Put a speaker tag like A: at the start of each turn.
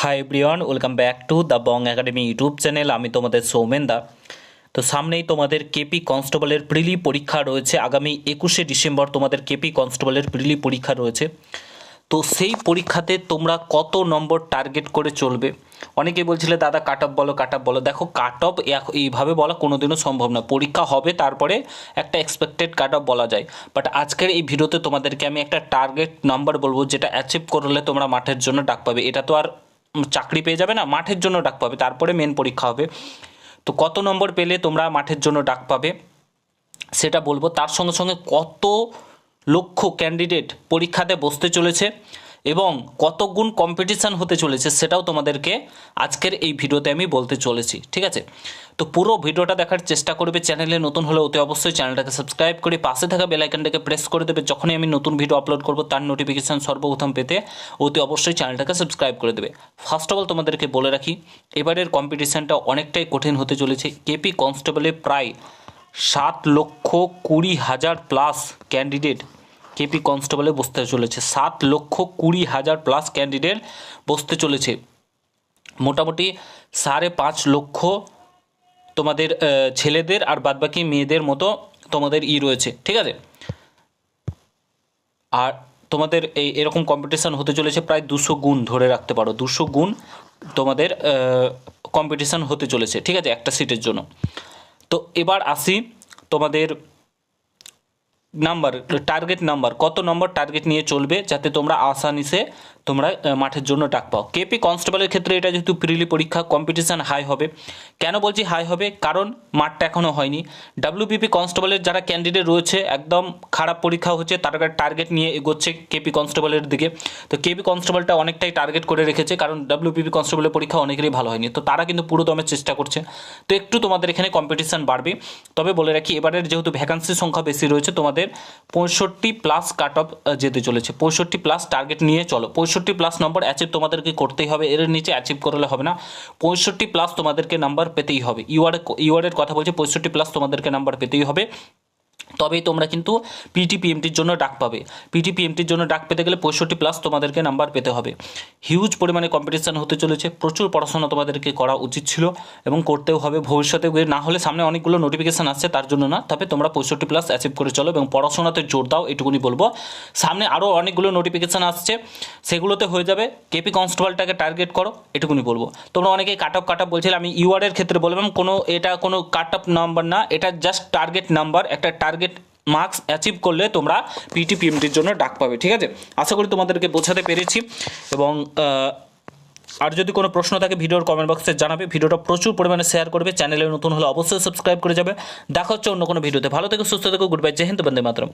A: Hi everyone, welcome back to the Bong academy YouTube channel. আমি তোমাদের সৌমেন দা। তো সামনেই তোমাদের কেপি কনস্টেবলের প্রিলি পরীক্ষা রয়েছে। আগামী 21শে ডিসেম্বর তোমাদের কেপি কনস্টেবলের প্রিলি পরীক্ষা রয়েছে। তো সেই পরীক্ষাতে তোমরা কত নম্বর টার্গেট করে চলবে? অনেকেই বলছিলে দাদা কাট অফ বলো, কাট অফ বলো। দেখো, কাট অফ এইভাবে বলা কোনোদিনও সম্ভব না। পরীক্ষা হবে, তারপরে একটা এক্সপেক্টেড কাট অফ বলা যায়। বাট আজকের এই ভিডিওতে তোমাদেরকে আমি একটা টার্গেট নাম্বার বলবো, যেটা অ্যাচিভ করলে তোমরা মাঠের জন্য ডাক পাবে। এটা তো আর চাকরি পেয়ে যাবে না, মাঠের জন্য ডাক পাবে, তারপরে মেন পরীক্ষা হবে। তো কত নম্বর পেলে তোমরা মাঠের জন্য ডাক পাবে সেটা বলবো। তার সঙ্গে সঙ্গে কত লক্ষ ক্যান্ডিডেট পরীক্ষাতে বসতে চলেছে এবং কত গুণ কম্পিটিশান হতে চলেছে সেটাও তোমাদেরকে আজকের এই ভিডিওতে আমি বলতে চলেছি, ঠিক আছে? তো পুরো ভিডিওটা দেখার চেষ্টা করবে। চ্যানেলে নতুন হলে অতি অবশ্যই চ্যানেলটাকে সাবস্ক্রাইব করে পাশে থাকা বেল আইকনটাকে প্রেস করে দেবে। যখনই আমি নতুন ভিডিও আপলোড করব তার নোটিফিকেশান সর্বপ্রথম পেতে অতি অবশ্যই চ্যানেলটাকে সাবস্ক্রাইব করে দেবে। ফার্স্ট অফ অল তোমাদেরকে বলে রাখি, এবারের কম্পিটিশানটা অনেকটাই কঠিন হতে চলেছে। কেপি কনস্টেবলে প্রায় 7,20,000 প্লাস ক্যান্ডিডেট কেপি কনস্টেবলে বসতে চলেছে। 7,20,000 প্লাস ক্যান্ডিডেট বসতে চলেছে। মোটামুটি 5.5 লক্ষ তোমাদের ছেলেদের আর বাদবাকি মেয়েদের মতো তোমাদের রয়েছে, ঠিক আছে? আর তোমাদের এরকম কম্পিটিশান হতে চলেছে প্রায় 200 গুণ, ধরে রাখতে পারো 200 গুণ তোমাদের কম্পিটিশান হতে চলেছে, ঠিক আছে, একটা সিটের জন্য। তো এবার আসি তোমাদের নাম্বার, টার্গেট নাম্বার, কত নম্বর টার্গেট নিয়ে চলবে যাতে তোমরা আসানিসে তোমরা মাঠের জন্য ডাক পাও। কেপি কনস্টেবলের ক্ষেত্রে এটা যেহেতু প্রিলি পরীক্ষা, কম্পিটিশান হাই হবে। কেন বলছি হাই হবে? কারণ মাঠটা এখনও হয়নি। ডাব্লিউবিপি কনস্টেবলের যারা ক্যান্ডিডেট রয়েছে, একদম খারাপ পরীক্ষা হচ্ছে, তারা টার্গেট নিয়ে এগোচ্ছে কেপি কনস্টেবলের দিকে। তো কেপি কনস্টেবলটা অনেকটাই টার্গেট করে রেখেছে, কারণ ডাব্লিউবিপি কনস্টেবলের পরীক্ষা অনেকেরই ভালো হয়নি। তো তারা কিন্তু পুরো দমে চেষ্টা করছে। তো একটু তোমাদের এখানে কম্পিটিশান বাড়বে। তবে বলে রাখি, এবারের যেহেতু ভ্যাকান্সির সংখ্যা বেশি রয়েছে, তোমাদের 65+ কাট অফ যেতে চলেছে। 65+ টার্গেট নিয়ে চলো। 65+ নম্বর অ্যাচিভ তোমাদেরকে করতেই হবে, এর নিচে অ্যাচিভ করলে হবে না। 65+ তোমাদেরকে নাম্বার পেতেই হবে। ইউআরের কথা বলছি, 65+ তোমাদেরকে নাম্বার পেতেই হবে, তবেই তোমরা কিন্তু পিটিপিএমটির জন্য ডাক পাবে। পিটিপিএমটির জন্য ডাক পেতে গেলে 65+ তোমাদেরকে নাম্বার পেতে হবে। হিউজ পরিমাণে কম্পিটিশান হতে চলেছে। প্রচুর পড়াশোনা তোমাদেরকে করা উচিত ছিল এবং করতেও হবে ভবিষ্যতে। না হলে সামনে অনেকগুলো নোটিফিকেশান আসছে, তার জন্য না। তবে তোমরা 65+ অ্যাচিভ করে চলো এবং পড়াশোনাতে জোর দাও, এটুকুনি বলবো। সামনে আরও অনেকগুলো নোটিফিকেশান আসছে, সেগুলোতে হয়ে যাবে। কেপি কনস্টেবলটাকে টার্গেট করো, এটুকুনি বলবো। তোমরা অনেকেই কাট অফ বলছিলে, আমি ইউআরের ক্ষেত্রে বললাম এটা কোনো কাট অফ নাম্বার না, এটা জাস্ট টার্গেট নাম্বার। একটা টার্গেট মার্কস অ্যাচিভ করলে তোমরা পিটিপিএমটির জন্য ডাক পাবে, ঠিক আছে? আশা করি তোমাদেরকে বোঝাতে পেরেছি। এবং আর যদি কোনো প্রশ্ন থাকে ভিডিওর কমেন্ট বক্সে জানাবে। ভিডিওটা প্রচুর পরিমাণে শেয়ার করবে। চ্যানেলে নতুন হলে অবশ্যই সাবস্ক্রাইব করে যাবে। দেখা হচ্ছে অন্য কোনো ভিডিওতে। ভালো থেকো, সুস্থ থেকো, গুড বাই, জয় হিন্দ, বন্দে মাতরম।